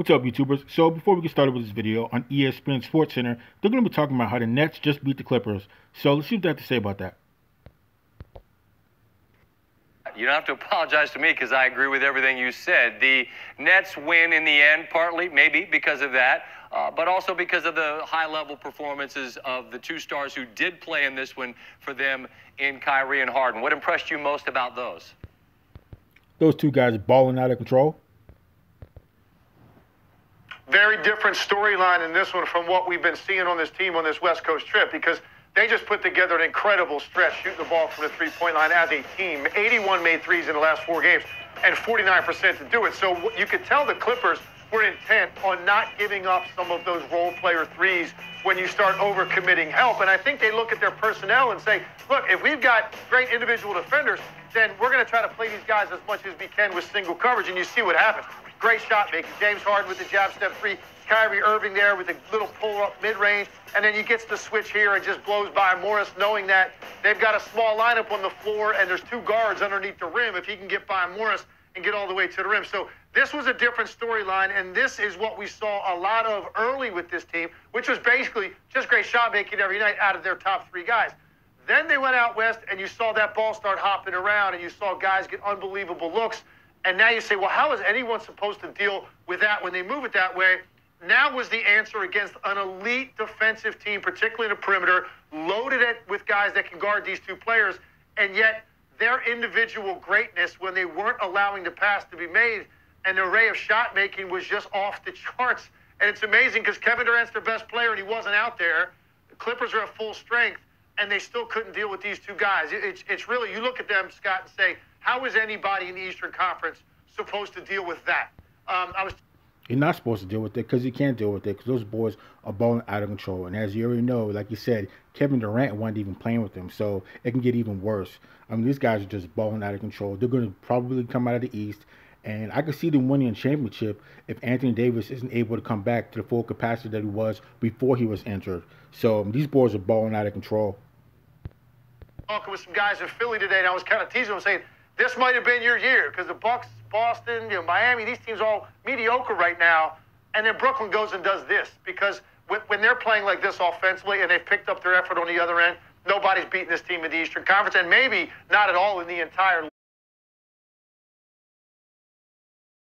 What's up, YouTubers? So before we get started with this video, on ESPN's SportsCenter, they're going to be talking about how the Nets just beat the Clippers. So let's see what they have to say about that. You don't have to apologize to me because I agree with everything you said. The Nets win in the end, partly maybe because of that, but also because of the high-level performances of the two stars who did play in this one for them in Kyrie and Harden. What impressed you most about those? Those two guys balling out of control. Very different storyline in this one from what we've been seeing on this team on this West Coast trip, because they just put together an incredible stretch shooting the ball from the three-point line as a team. 81 made threes in the last 4 games and 49% to do it. So you could tell the Clippers were intent on not giving up some of those role player threes when you start overcommitting help. And I think they look at their personnel and say, look, if we've got great individual defenders, then we're going to try to play these guys as much as we can with single coverage, and you see what happens. Great shot making. James Harden with the jab step three. Kyrie Irving there with a little pull-up mid-range. And then he gets the switch here and just blows by Morris, knowing that they've got a small lineup on the floor and there's 2 guards underneath the rim if he can get by Morris and get all the way to the rim. So this was a different storyline, and this is what we saw a lot of early with this team, which was basically just great shot making every night out of their top 3 guys. Then they went out west, and you saw that ball start hopping around, and you saw guys get unbelievable looks. And now you say, well, how is anyone supposed to deal with that when they move it that way? Now was the answer against an elite defensive team, particularly in the perimeter, loaded it with guys that can guard these 2 players, and yet their individual greatness when they weren't allowing the pass to be made, and the array of shot making was just off the charts. And it's amazing because Kevin Durant's their best player, and he wasn't out there. The Clippers are at full strength, and they still couldn't deal with these 2 guys. It's really, you look at them, Scott, and say, how is anybody in the Eastern Conference supposed to deal with that? You're not supposed to deal with it because you can't deal with it because those boys are balling out of control. And as you already know, like you said, Kevin Durant wasn't even playing with them, so it can get even worse. I mean, these guys are just balling out of control. They're going to probably come out of the East, and I could see them winning a championship if Anthony Davis isn't able to come back to the full capacity that he was before he was injured. So these boys are balling out of control. Talking with some guys in Philly today, and I was kind of teasing them, saying, this might have been your year because the Bucks, Boston, Miami, these teams are all mediocre right now. And then Brooklyn goes and does this because when they're playing like this offensively and they've picked up their effort on the other end, nobody's beating this team in the Eastern Conference, and maybe not at all in the entire league.